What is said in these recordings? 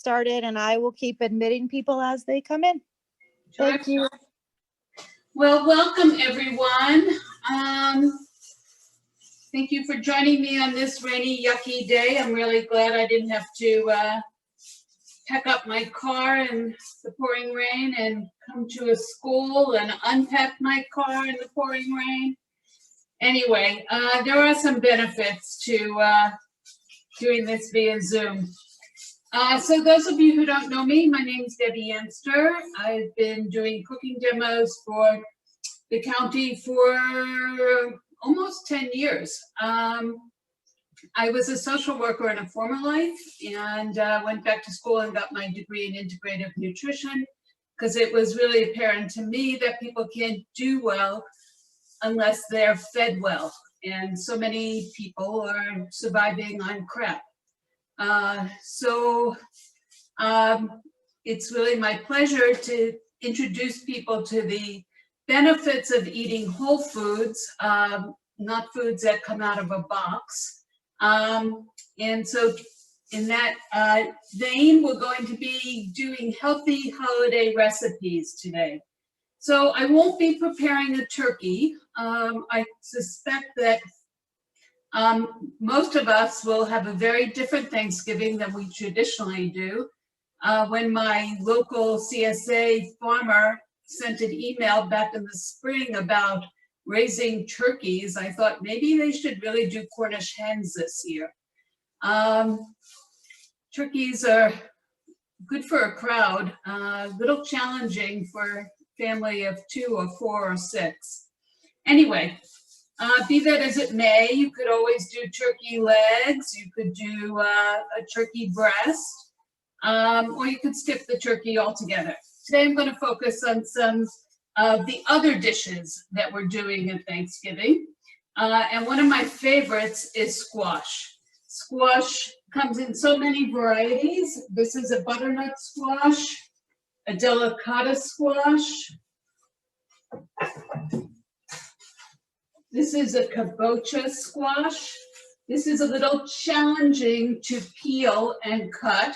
started, and I will keep admitting people as they come in. Thank you. Well, welcome everyone. Thank you for joining me on this rainy, yucky day. I'm really glad I didn't have to pack up my car in the pouring rain and come to a school and unpack my car in the pouring rain. Anyway, there are some benefits to doing this via Zoom. So those of you who don't know me, my name is Debbie Yenster. I've been doing cooking demos for the county for almost 10 years. I was a social worker in a former life and went back to school and got my degree in integrative nutrition because it was really apparent to me that people can't do well unless they're fed well. And so many people are surviving on crap. It's really my pleasure to introduce people to the benefits of eating whole foods, not foods that come out of a box. And so in that vein, we're going to be doing healthy holiday recipes today. So I won't be preparing a turkey. I suspect that most of us will have a very different Thanksgiving than we traditionally do. When my local CSA farmer sent an email back in the spring about raising turkeys, I thought maybe they should really do Cornish hens this year. Turkeys are good for a crowd, a little challenging for a family of 2 or 4 or 6. Anyway, be that as it may, you could always do turkey legs, you could do a turkey breast, or you could skip the turkey altogether. Today I'm going to focus on some of the other dishes that we're doing at Thanksgiving. And one of my favorites is squash. Squash comes in so many varieties. This is a butternut squash, a delicata squash. This is a kabocha squash. This is a little challenging to peel and cut.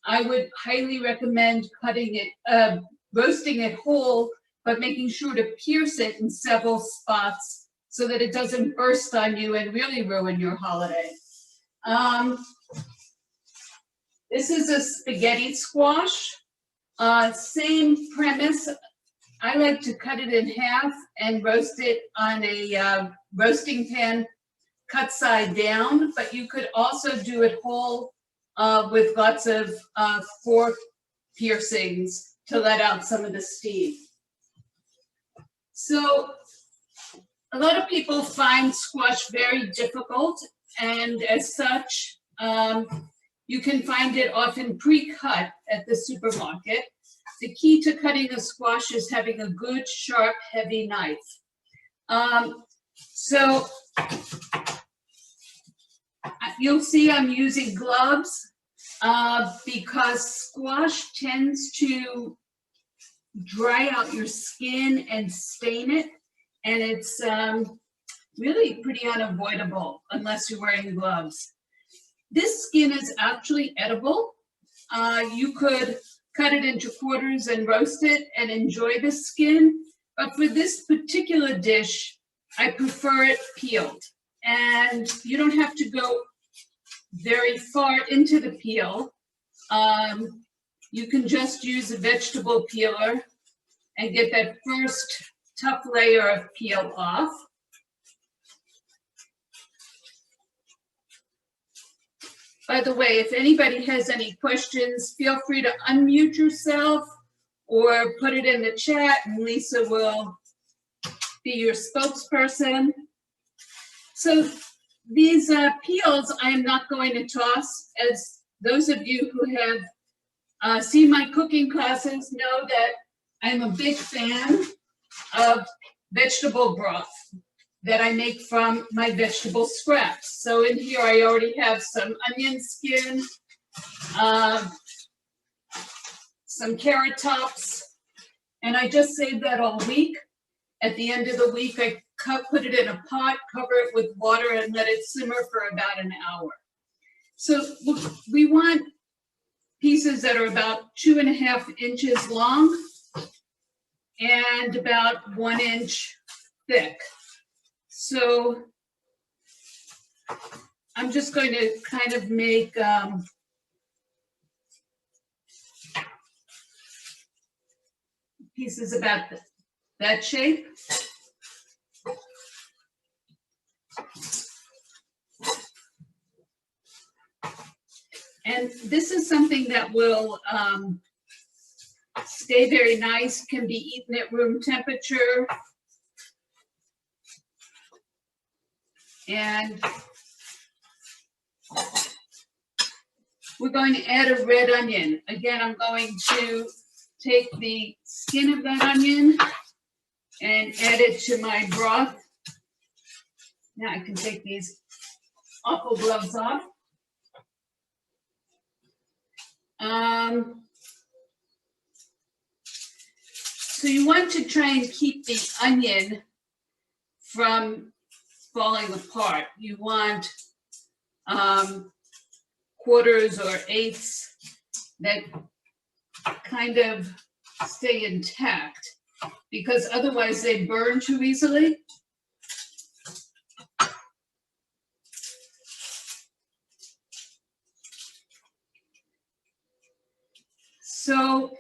I would highly recommend cutting it, roasting it whole, but making sure to pierce it in several spots so that it doesn't burst on you and really ruin your holiday. This is a spaghetti squash. Same premise. I like to cut it in half and roast it on a roasting pan, cut side down, but you could also do it whole with lots of fork piercings to let out some of the steam. So a lot of people find squash very difficult, and as such, you can find it often pre-cut at the supermarket. The key to cutting a squash is having a good, sharp, heavy knife. So you'll see I'm using gloves because squash tends to dry out your skin and stain it, and it's really pretty unavoidable unless you're wearing gloves. This skin is actually edible. You could cut it into quarters and roast it and enjoy the skin, but for this particular dish, I prefer it peeled. And you don't have to go very far into the peel. You can just use a vegetable peeler and get that first tough layer of peel off. By the way, if anybody has any questions, feel free to unmute yourself or put it in the chat and Lisa will be your spokesperson. So these peels I am not going to toss. As those of you who have seen my cooking classes know that I'm a big fan of vegetable broth that I make from my vegetable scraps. So in here I already have some onion skin, some carrot tops, and I just saved that all week. At the end of the week, I put it in a pot, cover it with water, and let it simmer for about an hour. So we want pieces that are about 2.5 inches long and about 1 inch thick. So I'm just going to kind of make pieces about that shape. And this is something that will stay very nice, can be eaten at room temperature. And we're going to add a red onion. Again, I'm going to take the skin of that onion and add it to my broth. Now I can take these awful gloves off. So you want to try and keep the onion from falling apart. You want quarters or eighths that kind of stay intact, because otherwise they burn too easily. So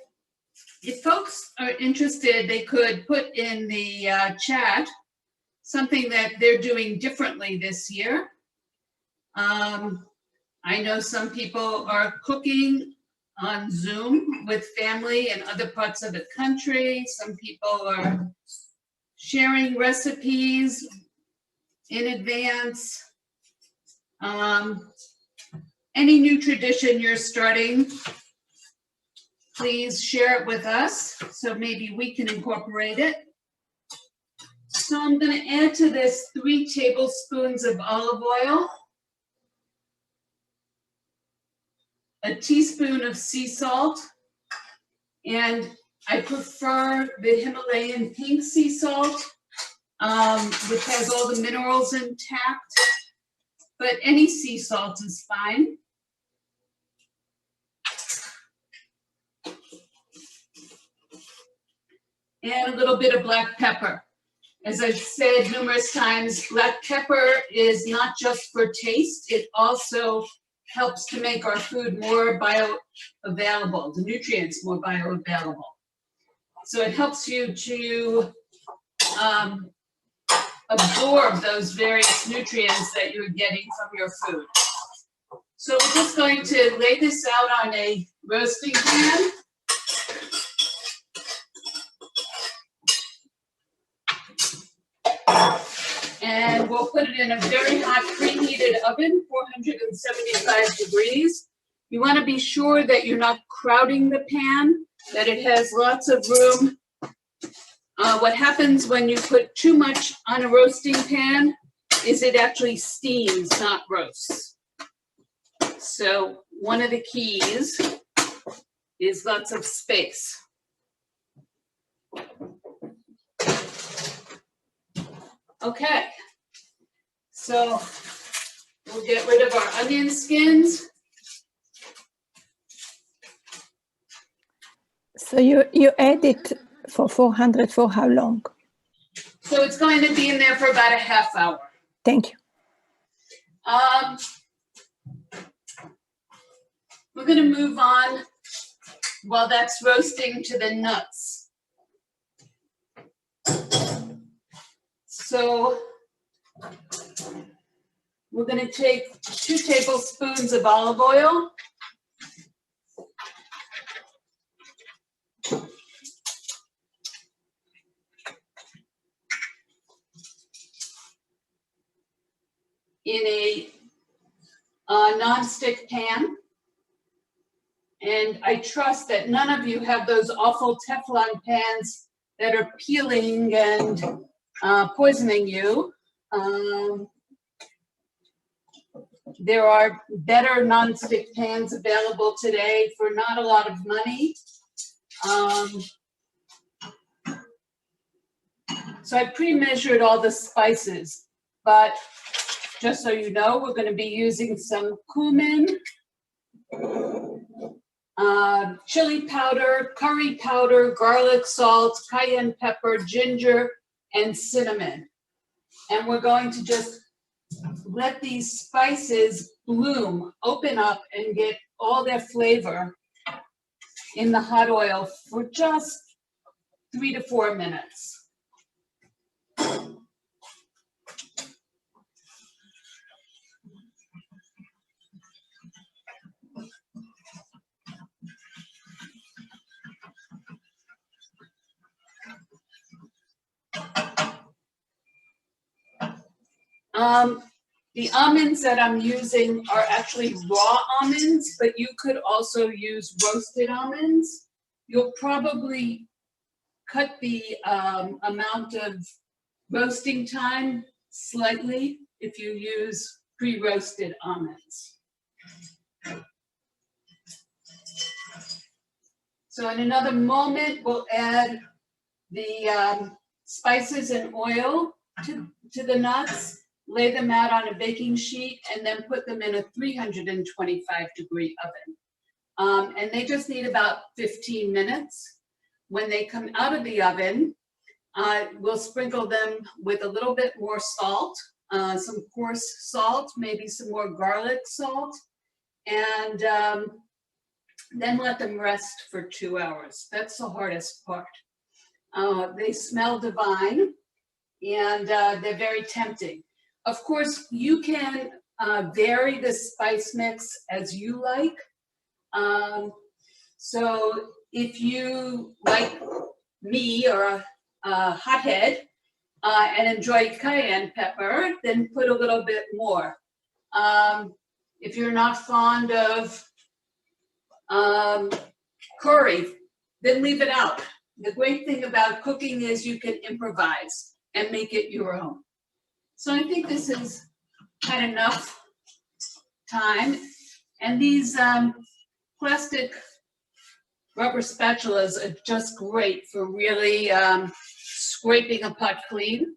if folks are interested, they could put in the chat something that they're doing differently this year. I know some people are cooking on Zoom with family in other parts of the country. Some people are sharing recipes in advance. Any new tradition you're starting, please share it with us so maybe we can incorporate it. So I'm going to add to this 3 tablespoons of olive oil, a teaspoon of sea salt, and I prefer the Himalayan pink sea salt, which has all the minerals intact, but any sea salt is fine. And a little bit of black pepper. As I've said numerous times, black pepper is not just for taste, it also helps to make our food more bioavailable, the nutrients more bioavailable. So it helps you to absorb those various nutrients that you're getting from your food. So we're just going to lay this out on a roasting pan. And we'll put it in a very hot preheated oven, 475 degrees. You want to be sure that you're not crowding the pan, that it has lots of room. What happens when you put too much on a roasting pan is it actually steams, not roasts. So one of the keys is lots of space. Okay, so we'll get rid of our onion skins. So you add it for 400 for how long? So it's going to be in there for about a half hour. Thank you. We're going to move on while that's roasting to the nuts. So we're going to take 2 tablespoons of olive oil. In a non-stick pan. And I trust that none of you have those awful Teflon pans that are peeling and poisoning you. There are better non-stick pans available today for not a lot of money. So I pre-measured all the spices, but just so you know, we're going to be using some cumin, chili powder, curry powder, garlic salt, cayenne pepper, ginger, and cinnamon. And we're going to just let these spices bloom, open up, and get all their flavor in the hot oil for just 3 to 4 minutes. The almonds that I'm using are actually raw almonds, but you could also use roasted almonds. You'll probably cut the amount of roasting time slightly if you use pre-roasted almonds. So in another moment, we'll add the spices and oil to the nuts, lay them out on a baking sheet, and then put them in a 325-degree oven. And they just need about 15 minutes. When they come out of the oven, we'll sprinkle them with a little bit more salt, some coarse salt, maybe some more garlic salt, and then let them rest for 2 hours. That's the hardest part. They smell divine, and they're very tempting. Of course, you can vary the spice mix as you like. So if you, like me, are a hothead and enjoy cayenne pepper, then put a little bit more. If you're not fond of curry, then leave it out. The great thing about cooking is you can improvise and make it your own. So I think this is had enough time. And these plastic rubber spatulas are just great for really scraping a pot clean.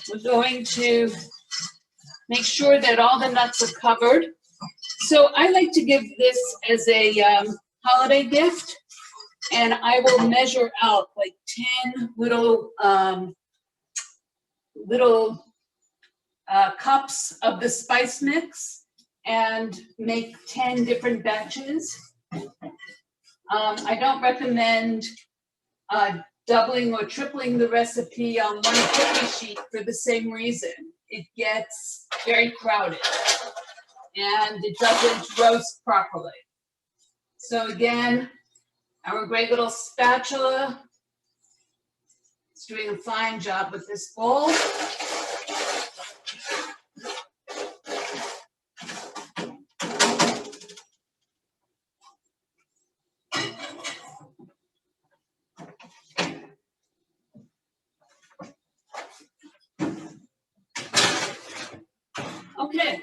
We're going to make sure that all the nuts are covered. So I like to give this as a holiday gift, and I will measure out like 10 little cups of the spice mix and make 10 different batches. I don't recommend doubling or tripling the recipe on one cookie sheet for the same reason. It gets very crowded and it doesn't roast properly. So again, our great little spatula is doing a fine job with this bowl. Okay,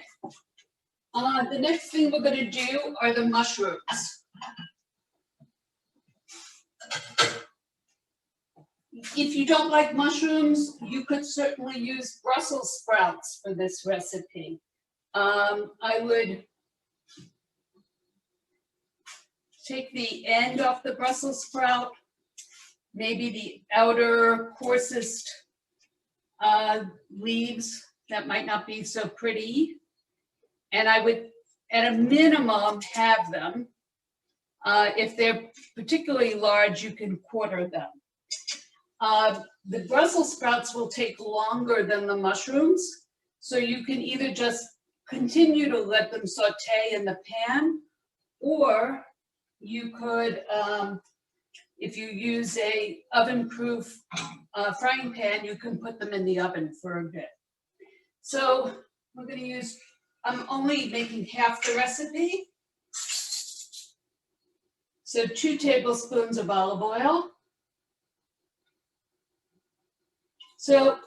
the next thing we're going to do are the mushrooms. If you don't like mushrooms, you could certainly use Brussels sprouts for this recipe. I would take the end off the Brussels sprout, maybe the outer coarsest leaves that might not be so pretty. And I would, at a minimum, have them. If they're particularly large, you can quarter them. The Brussels sprouts will take longer than the mushrooms, so you can either just continue to let them saute in the pan, or you could, if you use a oven-proof frying pan, you can put them in the oven for a bit. So we're going to use, I'm only making half the recipe. So 2 tablespoons of olive oil. So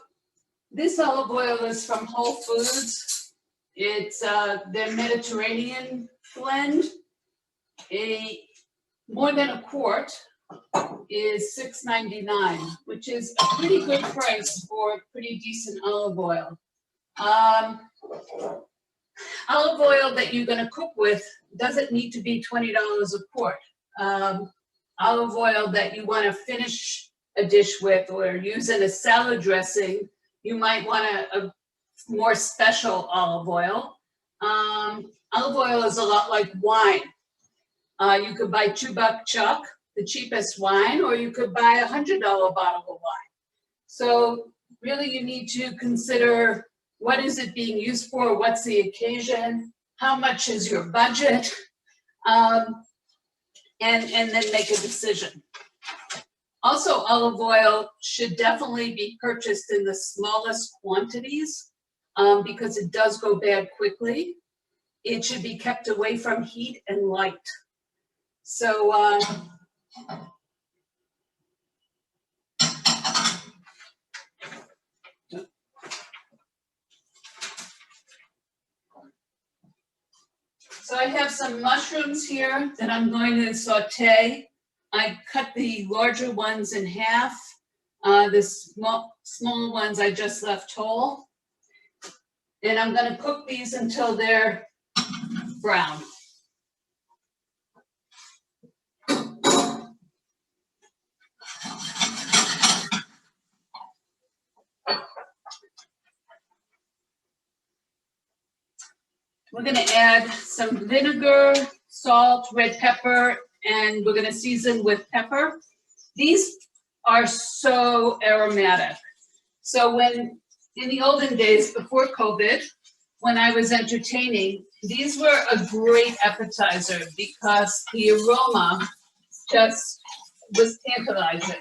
this olive oil is from Whole Foods. It's their Mediterranean blend. More than a quart is $6.99, which is a pretty good price for pretty decent olive oil. Olive oil that you're gonna cook with doesn't need to be $20 a quart. Olive oil that you wanna finish a dish with or use in a salad dressing, you might want a more special olive oil. Olive oil is a lot like wine. You could buy 2-buck chuck, the cheapest wine, or you could buy $100 bottle of wine. So really you need to consider, what is it being used for? What's the occasion? How much is your budget? And then make a decision. Also, olive oil should definitely be purchased in the smallest quantities because it does go bad quickly. It should be kept away from heat and light. So so I have some mushrooms here that I'm going to saute. I cut the larger ones in half. The small ones I just left whole. And I'm gonna cook these until they're brown. We're gonna add some vinegar, salt, red pepper, and we're gonna season with pepper. These are so aromatic. So when, in the olden days, before COVID, when I was entertaining, these were a great appetizer because the aroma just was tantalizing.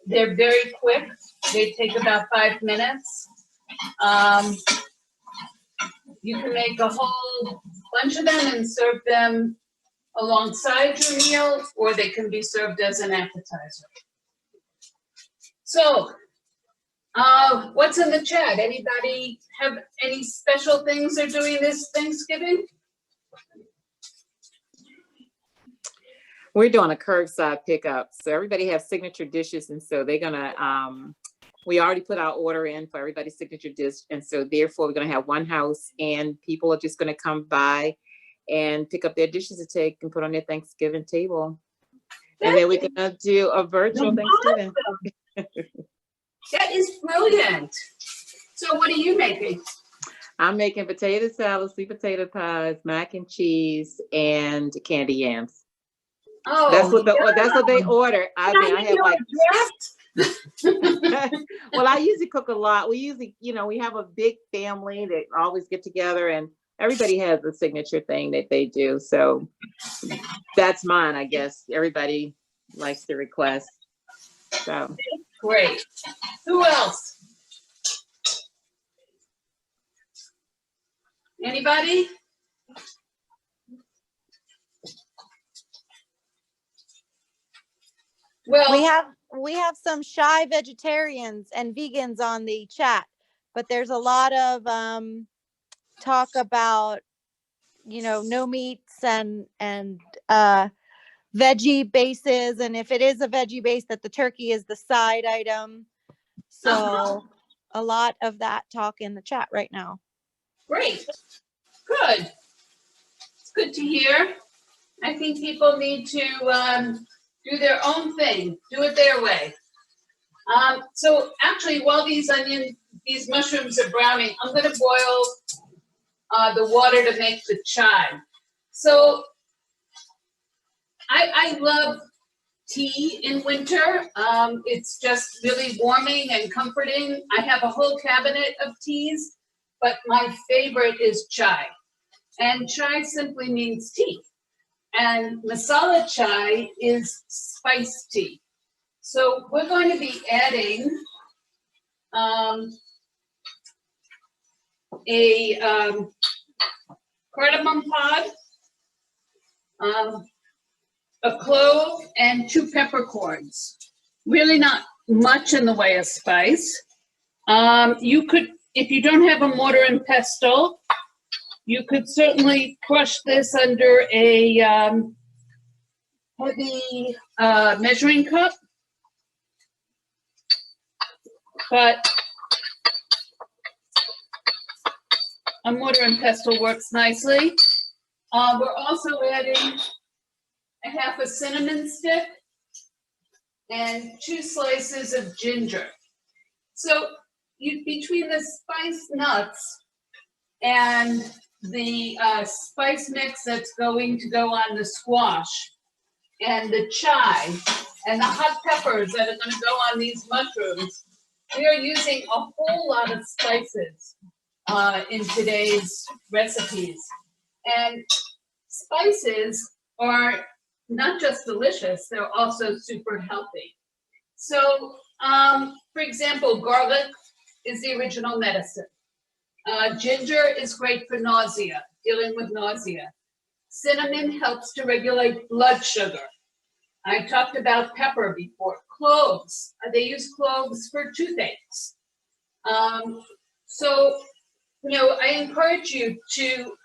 They're very quick. They take about 5 minutes. You can make a whole bunch of them and serve them alongside your meal, or they can be served as an appetizer. So, what's in the chat? Anybody have any special things they're doing this Thanksgiving? We're doing a curbside pickup. So everybody has signature dishes. And so they're gonna, we already put our order in for everybody's signature dish. And so therefore we're gonna have one house and people are just gonna come by and pick up their dishes to take and put on their Thanksgiving table. And then we're gonna do a virtual Thanksgiving. That is brilliant. So what are you making? I'm making potato salad, sweet potato pies, mac and cheese, and candy yams. Oh, That's what they order. I mean, I have like well, I usually cook a lot. We usually, we have a big family that always get together and everybody has a signature thing that they do. So that's mine, I guess. Everybody likes to request. So great. Who else? Anybody? Well, we have some shy vegetarians and vegans on the chat, but there's a lot of talk about no meats and veggie bases, and if it is a veggie base, that the turkey is the side item. So a lot of that talk in the chat right now. Great. Good. It's good to hear. I think people need to do their own thing, do it their way. So actually, while these mushrooms are browning, I'm going to boil the water to make the chai. So I love tea in winter. It's just really warming and comforting. I have a whole cabinet of teas, but my favorite is chai. And chai simply means tea. And masala chai is spiced tea. So we're going to be adding a cardamom pod, a clove, and 2 peppercorns. Really not much in the way of spice. You could, if you don't have a mortar and pestle, you could certainly crush this under a heavy measuring cup. But a mortar and pestle works nicely. We're also adding a half a cinnamon stick and 2 slices of ginger. So between the spiced nuts and the spice mix that's going to go on the squash and the chive and the hot peppers that are going to go on these mushrooms, we are using a whole lot of spices in today's recipes. And spices are not just delicious, they're also super healthy. So, for example, garlic is the original medicine. Ginger is great for nausea, dealing with nausea. Cinnamon helps to regulate blood sugar. I talked about pepper before. Cloves, they use cloves for toothaches. So, I encourage you to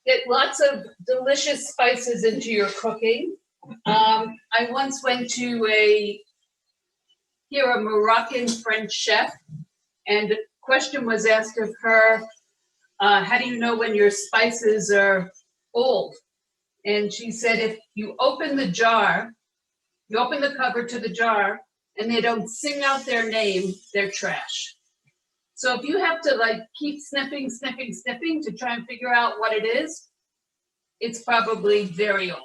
get lots of delicious spices into your cooking. I once went to a Moroccan French chef, and a question was asked of her, how do you know when your spices are old? And she said, if you open the jar, you open the cover to the jar, and they don't sing out their name, they're trash. So if you have to keep sniffing to try and figure out what it is, it's probably very old.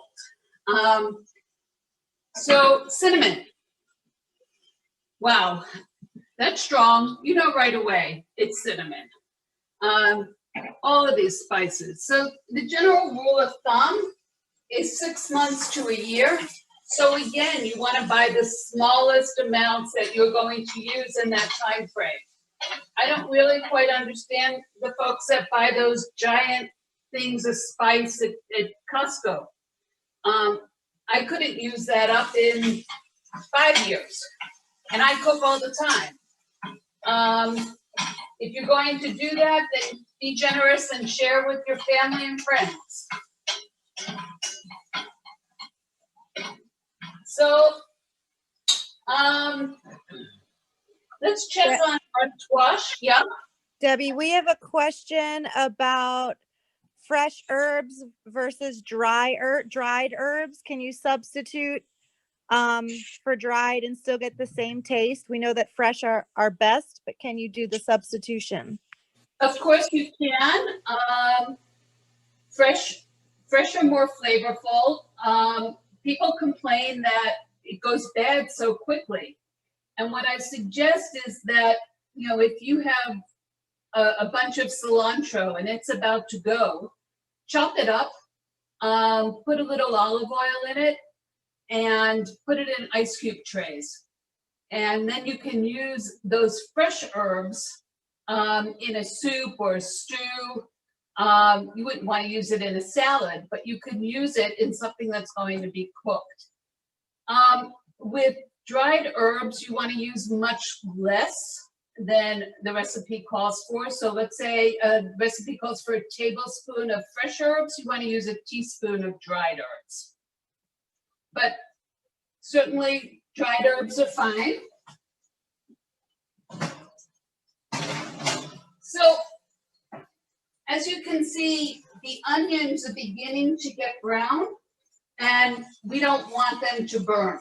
So cinnamon. Wow, that's strong. You know right away it's cinnamon. All of these spices. So the general rule of thumb is 6 months to a year. So again, you want to buy the smallest amounts that you're going to use in that time frame. I don't really quite understand the folks that buy those giant things of spice at Costco. I couldn't use that up in 5 years, and I cook all the time. If you're going to do that, then be generous and share with your family and friends. So, let's check on our squash. Yeah. Debbie, we have a question about fresh herbs versus dried herbs. Can you substitute for dried and still get the same taste? We know that fresh are best, but can you do the substitution? Of course you can. Fresh are more flavorful. People complain that it goes bad so quickly. And what I suggest is that, if you have a bunch of cilantro and it's about to go, chop it up, put a little olive oil in it, and put it in ice cube trays. And then you can use those fresh herbs in a soup or a stew. You wouldn't want to use it in a salad, but you could use it in something that's going to be cooked. With dried herbs, you want to use much less than the recipe calls for. So let's say a recipe calls for a tablespoon of fresh herbs, you want to use a teaspoon of dried herbs. But certainly dried herbs are fine. So as you can see, the onions are beginning to get brown, and we don't want them to burn.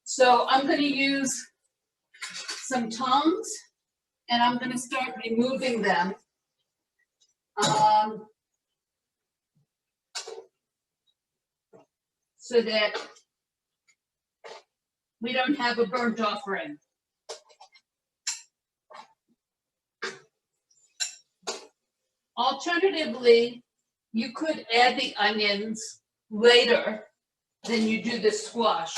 So I'm going to use some tongs, and I'm going to start removing them. So that we don't have a burnt offering. Alternatively, you could add the onions later than you do the squash.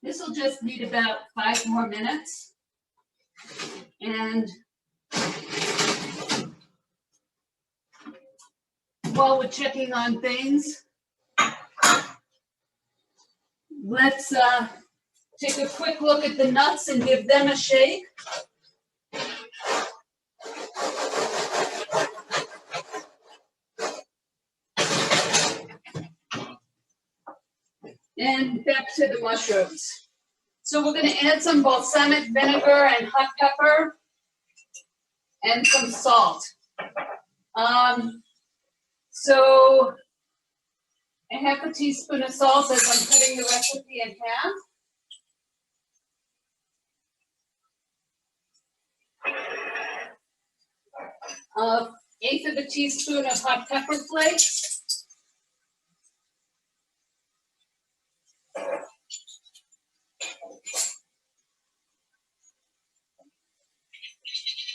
This will just need about 5 more minutes. And while we're checking on things, let's take a quick look at the nuts and give them a shake. And back to the mushrooms. So we're gonna add some balsamic vinegar and hot pepper and some salt. So a half a teaspoon of salt as I'm cutting the recipe in half. Eighth of a teaspoon of hot pepper flakes.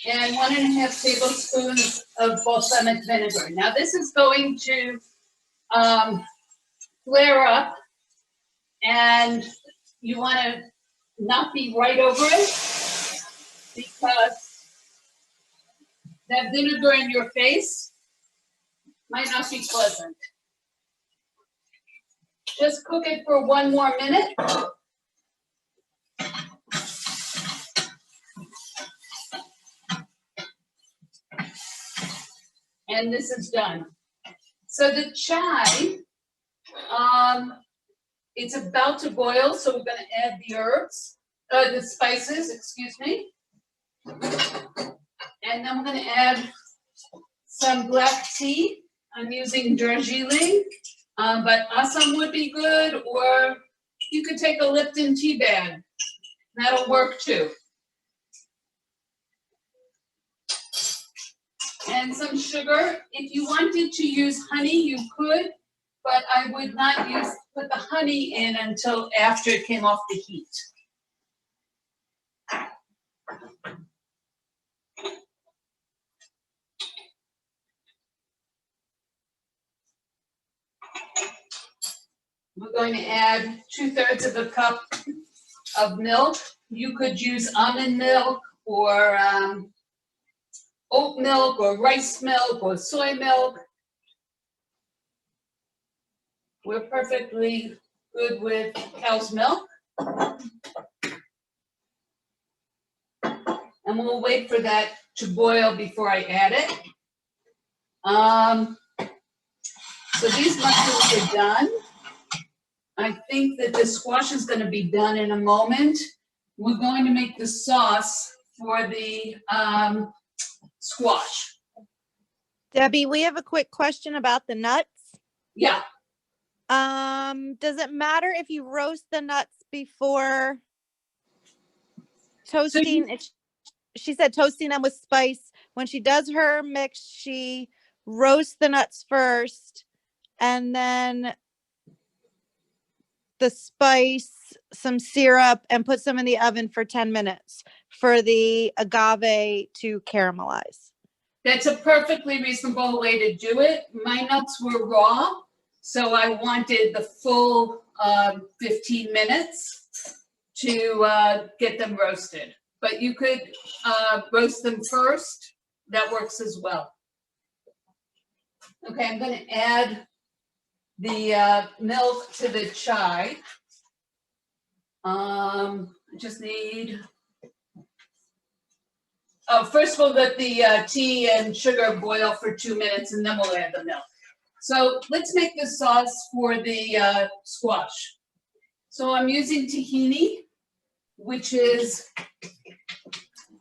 And 1.5 tablespoons of balsamic vinegar. Now this is going to flare up, and you want to not be right over it because that vinegar in your face might not be pleasant. Just cook it for 1 more minute. And this is done. So the chai, it's about to boil, so we're gonna add the herbs, the spices, excuse me. And then we're gonna add some black tea. I'm using Darjeeling, but Assam would be good, or you could take a Lipton tea bag. That'll work too. And some sugar. If you wanted to use honey, you could, but I would not put the honey in until after it came off the heat. We're going to add 2/3 of a cup of milk. You could use almond milk or oat milk or rice milk or soy milk. We're perfectly good with cow's milk. And we'll wait for that to boil before I add it. So these mushrooms are done. I think that the squash is going to be done in a moment. We're going to make the sauce for the squash. Debbie, we have a quick question about the nuts. Yeah, Does it matter if you roast the nuts before toasting? She said toasting them with spice. When she does her mix, she roasts the nuts first and then the spice, some syrup, and puts them in the oven for 10 minutes for the agave to caramelize. that's a perfectly reasonable way to do it. My nuts were raw, so I wanted the full 15 minutes to get them roasted. But you could roast them first. That works as well. Okay, I'm going to add the milk to the chai. I just need, first we'll let the tea and sugar boil for 2 minutes and then we'll add the milk. So let's make the sauce for the squash. So I'm using tahini, which is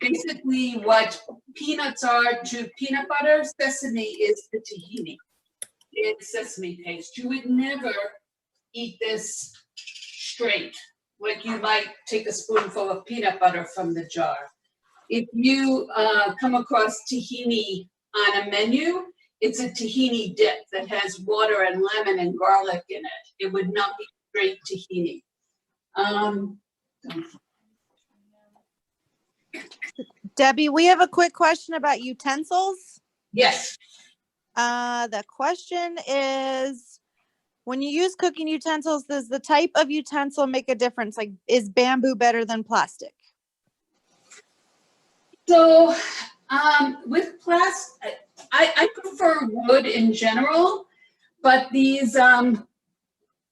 basically what peanuts are to peanut butter. Sesame is the tahini. It's sesame paste. You would never eat this straight, like you might take a spoonful of peanut butter from the jar. If you come across tahini on a menu, it's a tahini dip that has water and lemon and garlic in it. It would not be straight tahini. Debbie, we have a quick question about utensils. Yes. The question is, when you use cooking utensils, does the type of utensil make a difference? Like, is bamboo better than plastic? So with plastic, I prefer wood in general, but these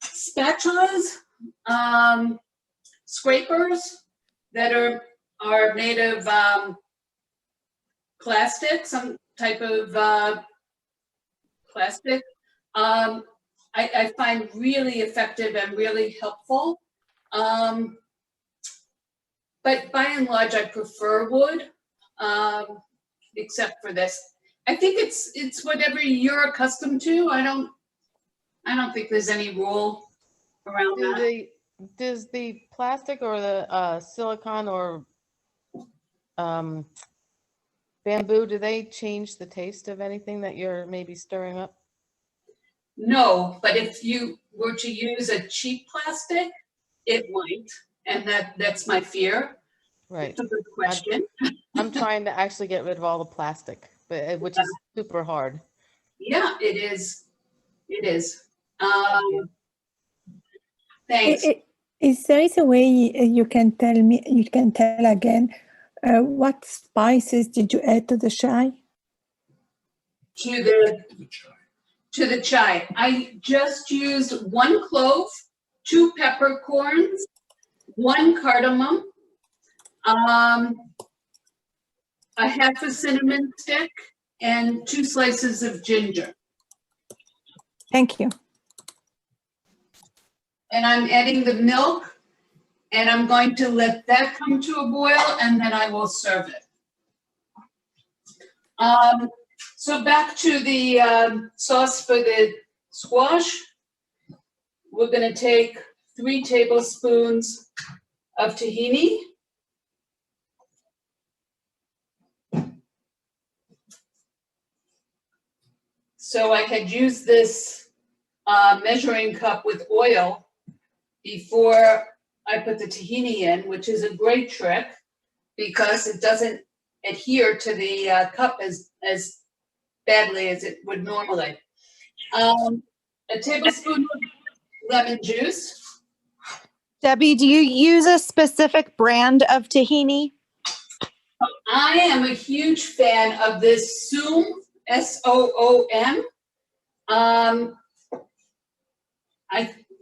spatulas, scrapers that are made of plastic, some type of plastic, I find really effective and really helpful. But by and large, I prefer wood, except for this. I think it's whatever you're accustomed to. I don't think there's any rule around that. Does the plastic or the silicone or bamboo, do they change the taste of anything that you're maybe stirring up? No, but if you were to use a cheap plastic, it might, and that's my fear. Right. It's a good question. I'm trying to actually get rid of all the plastic, but which is super hard. Yeah, it is. It is. Thanks. Is there a way you can tell again what spices did you add to the chai? To the chai. I just used 1 clove, 2 peppercorns, 1 cardamom, a half a cinnamon stick, and 2 slices of ginger. Thank you. And I'm adding the milk, and I'm going to let that come to a boil, and then I will serve it. So back to the sauce for the squash. We're gonna take 3 tablespoons of tahini. So I had used this measuring cup with oil before I put the tahini in, which is a great trick because it doesn't adhere to the cup as badly as it would normally. A tablespoon of lemon juice. Debbie, do you use a specific brand of tahini? I am a huge fan of this Soom, S-O-O-M. I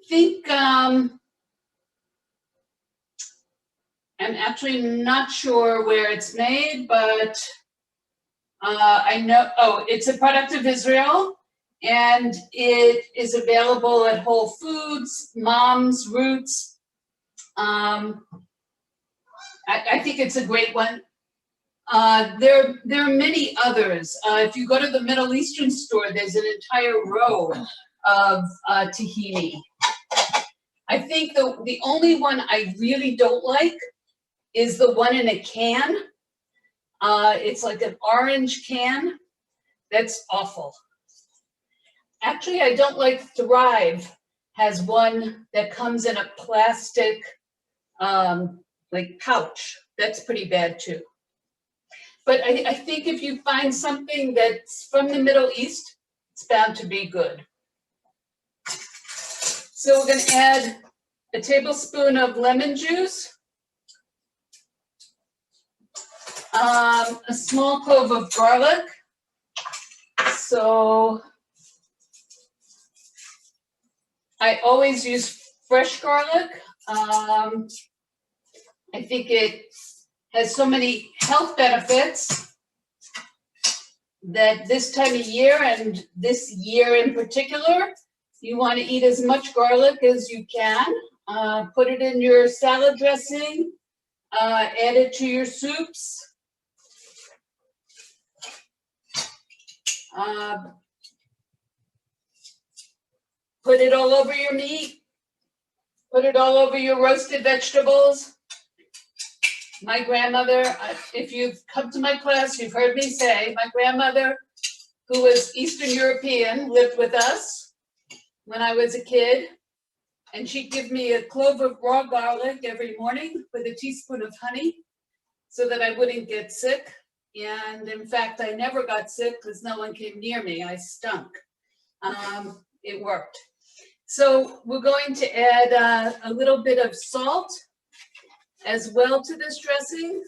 think I'm actually not sure where it's made, but I know, it's a product of Israel, and it is available at Whole Foods, Mom's, Roots. I think it's a great one. There are many others. If you go to the Middle Eastern store, there's an entire row of tahini. I think the only one I really don't like is the one in a can. It's like an orange can. That's awful. Actually, I don't like Thrive has one that comes in a plastic like pouch. That's pretty bad too. But I think if you find something that's from the Middle East, it's bound to be good. So we're going to add a tablespoon of lemon juice, a small clove of garlic. So I always use fresh garlic. I think it has so many health benefits that this time of year, and this year in particular, you want to eat as much garlic as you can. Put it in your salad dressing, add it to your soups. Put it all over your meat. Put it all over your roasted vegetables. My grandmother, if you've come to my class, you've heard me say, my grandmother, who was Eastern European, lived with us when I was a kid. And she'd give me a clove of raw garlic every morning with a teaspoon of honey so that I wouldn't get sick. And in fact, I never got sick because no one came near me. I stunk. It worked. So we're going to add a little bit of salt as well to this dressing.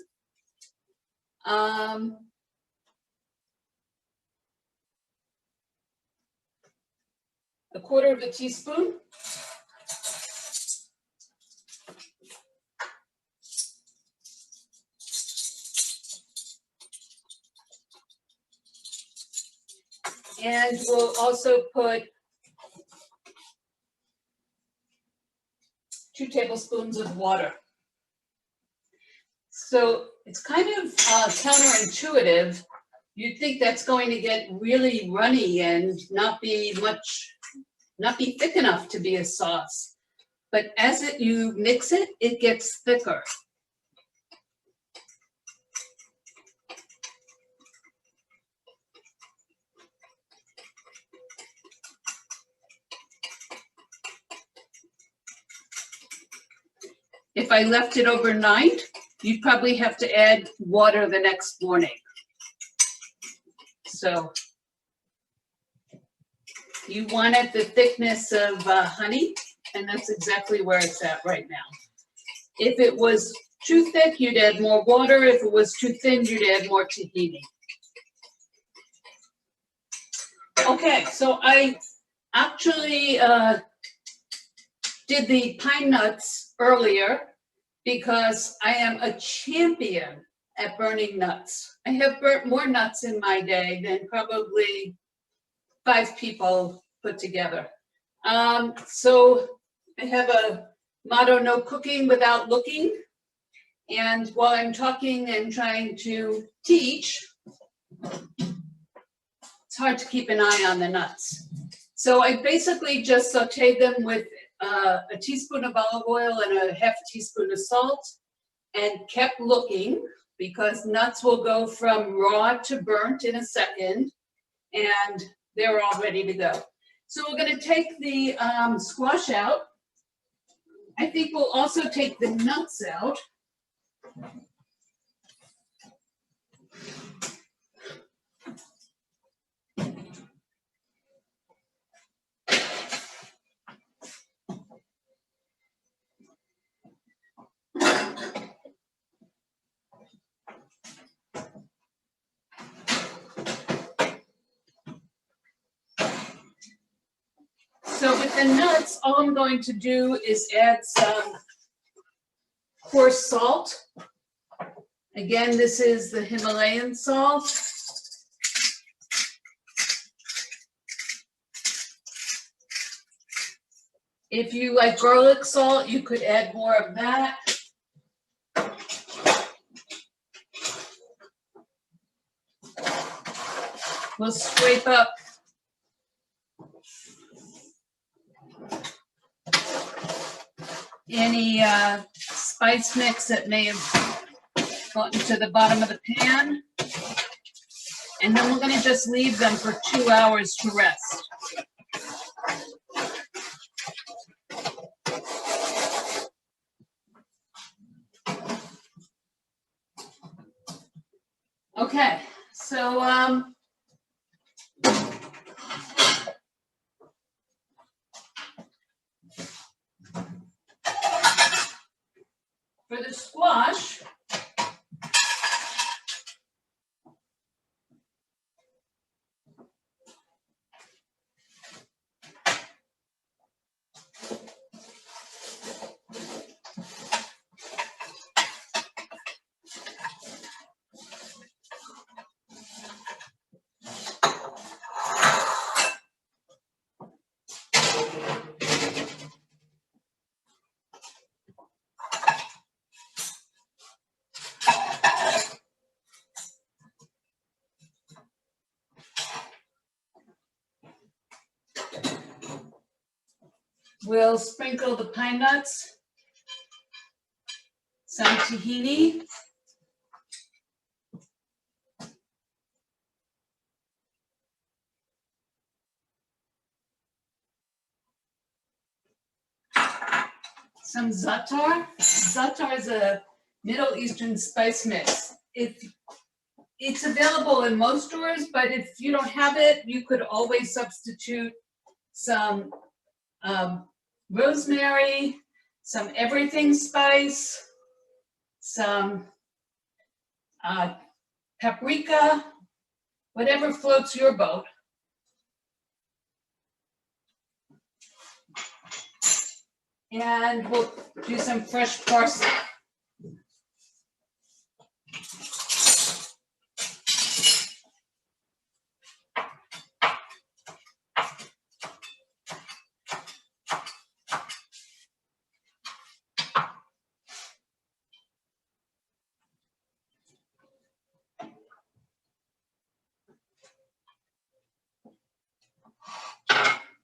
A quarter of a teaspoon. And we'll also put 2 tablespoons of water. So it's kind of counterintuitive. You'd think that's going to get really runny and not be thick enough to be a sauce. But as you mix it, it gets thicker. If I left it overnight, you'd probably have to add water the next morning. So you want it the thickness of honey, and that's exactly where it's at right now. If it was too thick, you'd add more water. If it was too thin, you'd add more tahini. Okay, so I actually did the pine nuts earlier because I am a champion at burning nuts. I have burnt more nuts in my day than probably 5 people put together. So I have a motto, no cooking without looking. And while I'm talking and trying to teach, it's hard to keep an eye on the nuts. So I basically just sauteed them with a teaspoon of olive oil and a half teaspoon of salt, and kept looking because nuts will go from raw to burnt in a second, and they're all ready to go. So we're going to take the squash out. I think we'll also take the nuts out. So with the nuts, all I'm going to do is add some coarse salt. Again, this is the Himalayan salt. If you like garlic salt, you could add more of that. We'll scrape up any spice mix that may have gotten to the bottom of the pan. And then we're going to just leave them for 2 hours to rest. Okay, so for the squash, we'll sprinkle the pine nuts, some tahini, some za'atar. Za'atar is a Middle Eastern spice mix. It's available in most stores, but if you don't have it, you could always substitute some rosemary, some everything spice, some paprika, whatever floats your boat. And we'll do some fresh parsley.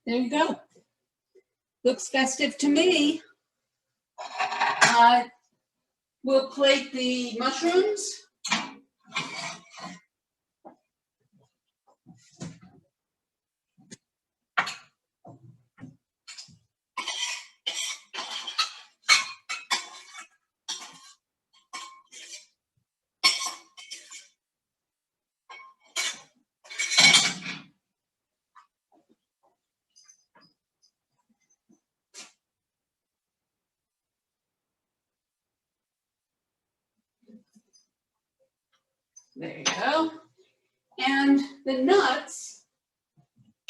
There you go. Looks festive to me. We'll plate the mushrooms. There you go. And the nuts,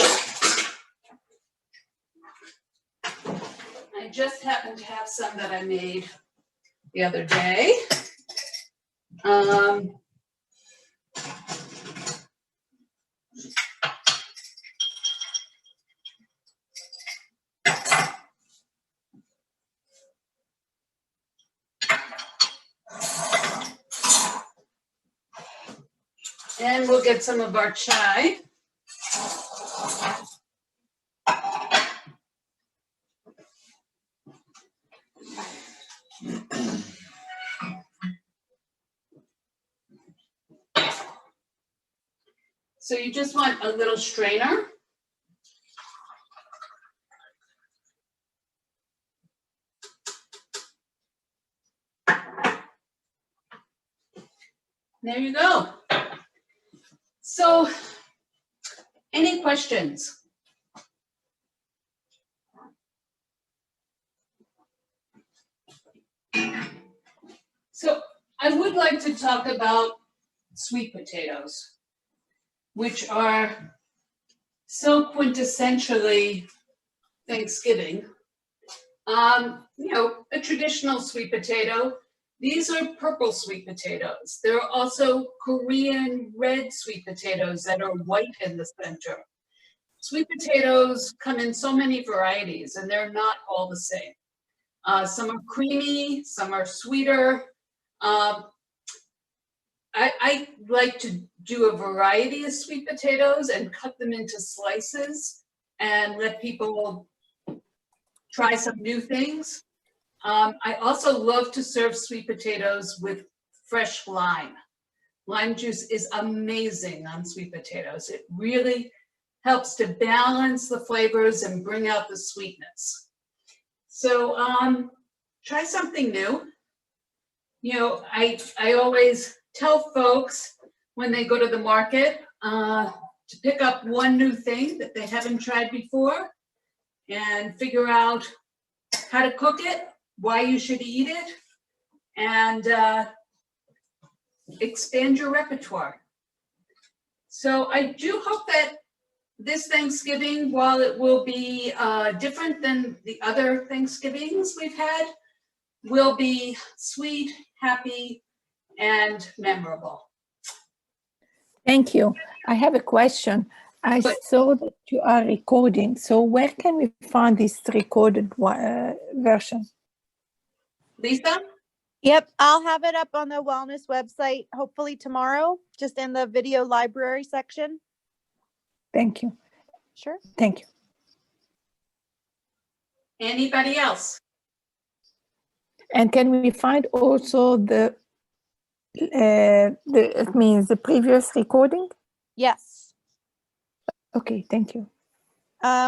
I just happen to have some that I made the other day. And we'll get some of our chai. So you just want a little strainer. There you go. So, any questions? So, I would like to talk about sweet potatoes, which are so quintessentially Thanksgiving. You know, a traditional sweet potato. These are purple sweet potatoes. There are also Korean red sweet potatoes that are white in the center. Sweet potatoes come in so many varieties, and they're not all the same. Some are creamy, some are sweeter. I like to do a variety of sweet potatoes and cut them into slices and let people try some new things. I also love to serve sweet potatoes with fresh lime. Lime juice is amazing on sweet potatoes. It really helps to balance the flavors and bring out the sweetness. So try something new. You know, I always tell folks when they go to the market to pick up one new thing that they haven't tried before and figure out how to cook it, why you should eat it, and expand your repertoire. So I do hope that this Thanksgiving, while it will be different than the other Thanksgivings we've had, will be sweet, happy, and memorable. Thank you. I have a question. I Good. saw that you are recording. So where can we find this recorded version? Lisa? Yep, I'll have it up on the wellness website, hopefully tomorrow, just in the video library section. Thank you. Sure. Thank you. Anybody else? And can we find also the previous recording? Yes. Okay, thank you.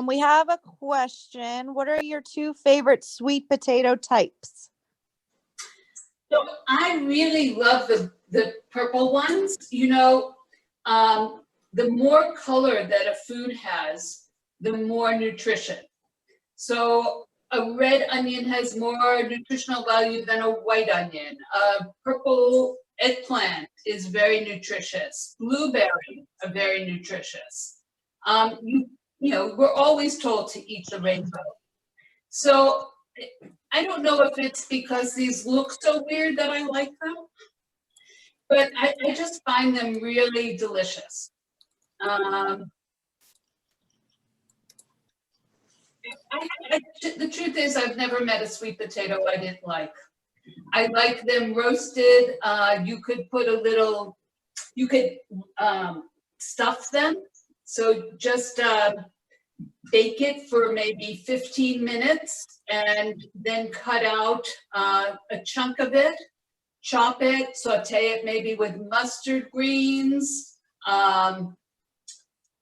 We have a question. What are your two favorite sweet potato types? So I really love the purple ones. You know, the more color that a food has, the more nutrition. So a red onion has more nutritional value than a white onion. Purple eggplant is very nutritious. Blueberry are very nutritious. You know, we're always told to eat the rainbow. So I don't know if it's because these look so weird that I like them, but I just find them really delicious. The truth is, I've never met a sweet potato I didn't like. I like them roasted. You could put a little, you could stuff them. So just bake it for maybe 15 minutes and then cut out a chunk of it, chop it, saute it maybe with mustard greens,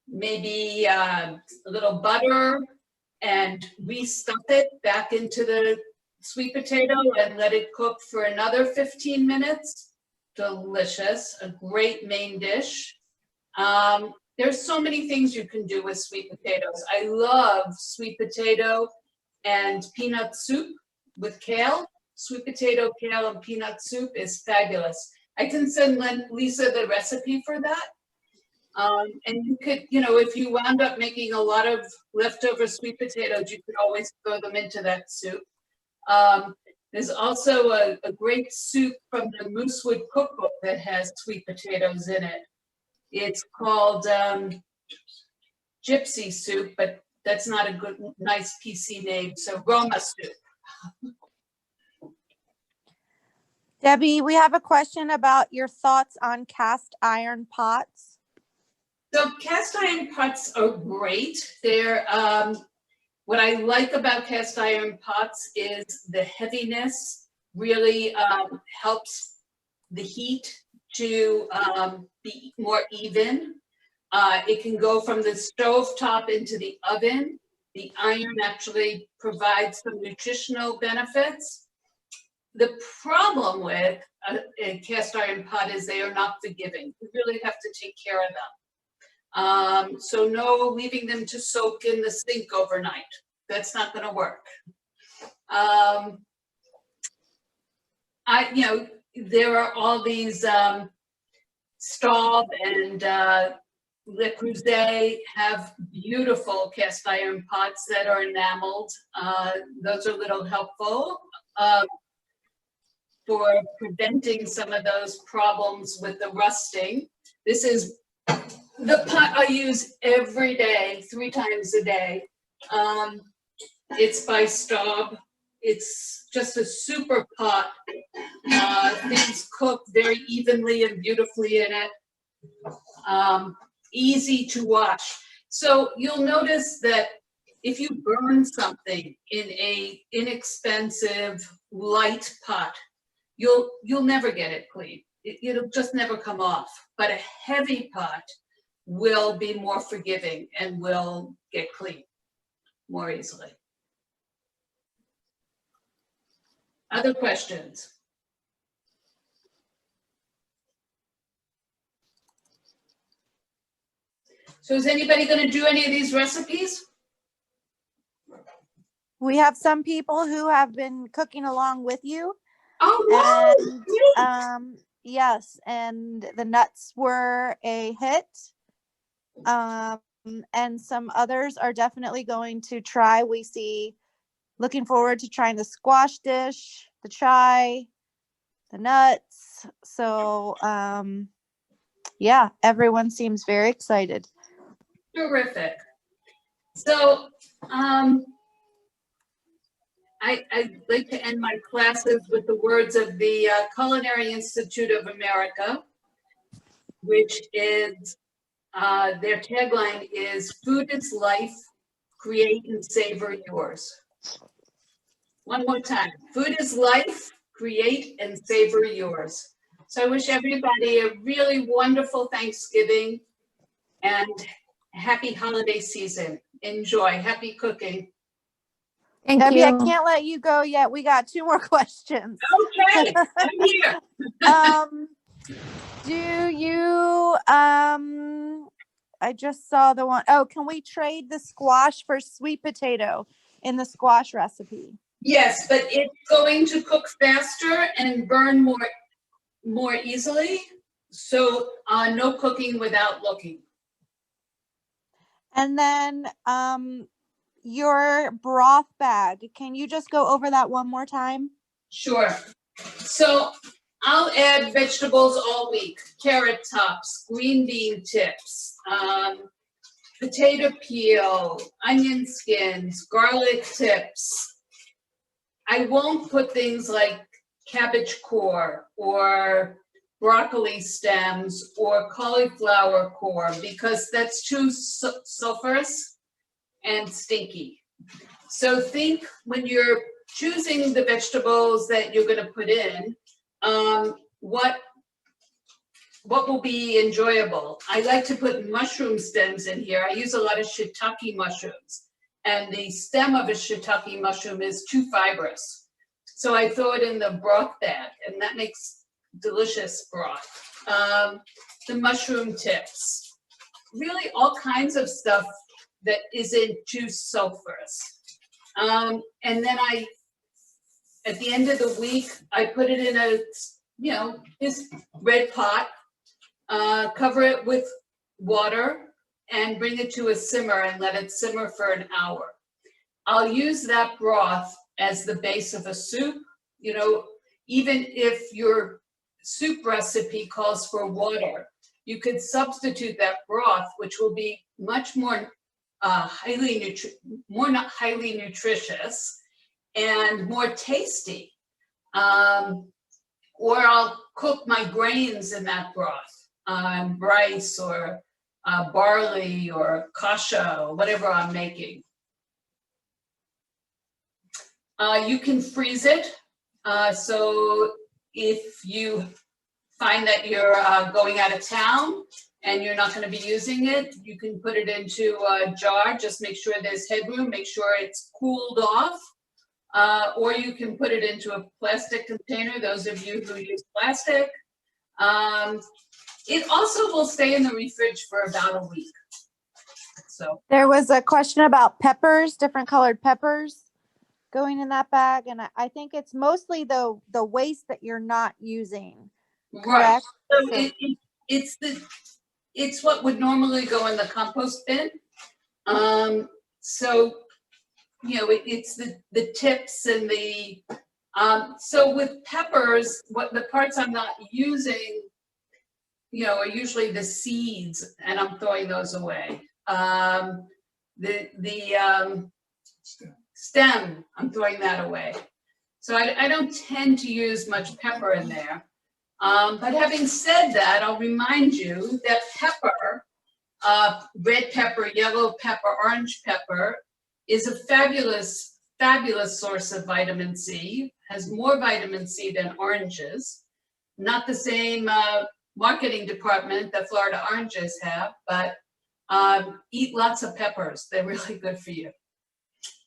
maybe a little butter, and restuff it back into the sweet potato and let it cook for another 15 minutes. Delicious, a great main dish. There's so many things you can do with sweet potatoes. I love sweet potato and peanut soup with kale. Sweet potato, kale, and peanut soup is fabulous. I can send Lisa the recipe for that. And you could, you know, if you wound up making a lot of leftover sweet potatoes, you could always throw them into that soup. There's also a great soup from the Moosewood Cookbook that has sweet potatoes in it. It's called Gypsy soup, but that's not a good, nice PC name. So Roma soup. Debbie, we have a question about your thoughts on cast iron pots. So cast iron pots are great. They're, what I like about cast iron pots is the heaviness really helps the heat to be more even. It can go from the stove top into the oven. The iron actually provides some nutritional benefits. The problem with a cast iron pot is they are not forgiving. You really have to take care of them. So no leaving them to soak in the sink overnight. That's not going to work. You know, there are all these Staub and Le Creuset have beautiful cast iron pots that are enameled. Those are a little helpful for preventing some of those problems with the rusting. This is the pot I use every day, 3 times a day. It's by Staub. It's just a super pot. Things cook very evenly and beautifully in it. Easy to wash. So you'll notice that if you burn something in a inexpensive light pot, you'll never get it clean. It'll just never come off. But a heavy pot will be more forgiving and will get clean more easily. Other questions? So is anybody going to do any of these recipes? We have some people who have been cooking along with you. Oh, wow. And yes, and the nuts were a hit. And some others are definitely going to try. We see, looking forward to trying the squash dish, the chai, the nuts. So yeah, everyone seems very excited. Terrific. So I'd like to end my classes with the words of the Culinary Institute of America, which is, their tagline is, "Food is life, create and savor yours." One more time. Food is life, create and savor yours. So I wish everybody a really wonderful Thanksgiving and happy holiday season. Enjoy. Happy cooking. Thank Debbie, you. I can't let you go yet. We got 2 more questions. Okay, I'm here. Do you I just saw the one. Oh, can we trade the squash for sweet potato in the squash recipe? Yes, but it's going to cook faster and burn more easily. So no cooking without looking. And then your broth bag, can you just go over that one more time? Sure. So I'll add vegetables all week: carrot tops, green bean tips, potato peel, onion skins, garlic tips. I won't put things like cabbage core or broccoli stems or cauliflower core because that's too sulfurous and stinky. So think when you're choosing the vegetables that you're gonna put in, what will be enjoyable? I like to put mushroom stems in here. I use a lot of shiitake mushrooms, and the stem of a shiitake mushroom is too fibrous. So I throw it in the broth bag, and that makes delicious broth. The mushroom tips, really all kinds of stuff that isn't too sulfurous. And then at the end of the week, I put it in this red pot, cover it with water and bring it to a simmer and let it simmer for an hour. I'll use that broth as the base of a soup. Even if your soup recipe calls for water, you could substitute that broth, which will be much more highly nutritious and more tasty. Or I'll cook my grains in that broth, rice or barley or kasha, or whatever I'm making. You can freeze it. So if you find that you're going out of town and you're not going to be using it, you can put it into a jar. Just make sure there's headroom, make sure it's cooled off. Or you can put it into a plastic container, those of you who use plastic. It also will stay in the fridge for about a week. So There was a question about peppers, different colored peppers going in that bag. And I think it's mostly the waste that you're not using. right. Correct? So it's what would normally go in the compost bin. So it's the tips and the so with peppers, what the parts I'm not using, are usually the seeds, and I'm throwing those away. The stem, I'm throwing that away. So I don't tend to use much pepper in there. But having said that, I'll remind you that pepper, red pepper, yellow pepper, orange pepper, is a fabulous, fabulous source of vitamin C, has more vitamin C than oranges. Not the same marketing department that Florida oranges have, but eat lots of peppers. They're really good for you.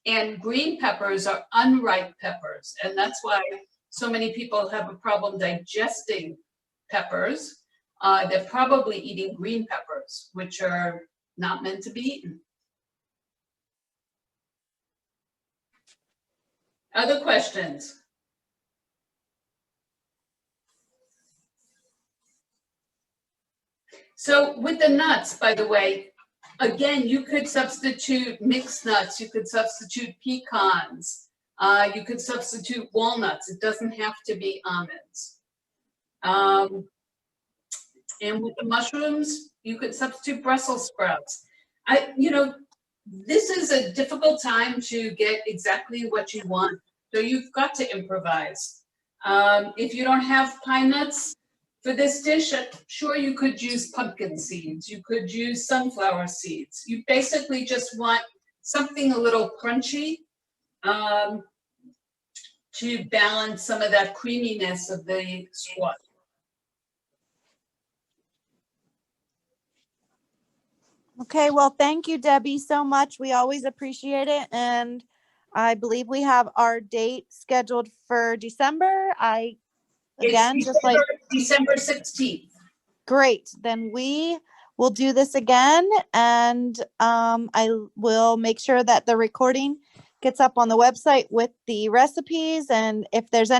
And green peppers are unripe peppers, and that's why so many people have a problem digesting peppers. They're probably eating green peppers, which are not meant to be eaten. Other questions? So with the nuts, by the way, again, you could substitute mixed nuts, you could substitute pecans, you could substitute walnuts. It doesn't have to be almonds. And with the mushrooms, you could substitute Brussels sprouts. This is a difficult time to get exactly what you want, so you've got to improvise. If you don't have pine nuts for this dish, sure, you could use pumpkin seeds, you could use sunflower seeds. You basically just want something a little crunchy to balance some of that creaminess of the squash. Okay, well, thank you, Debbie, so much. We always appreciate it. And I believe we have our date scheduled for December. December 16th. Great. Then we will do this again. And I will make sure that the recording gets up on the website with the recipes. And if there's any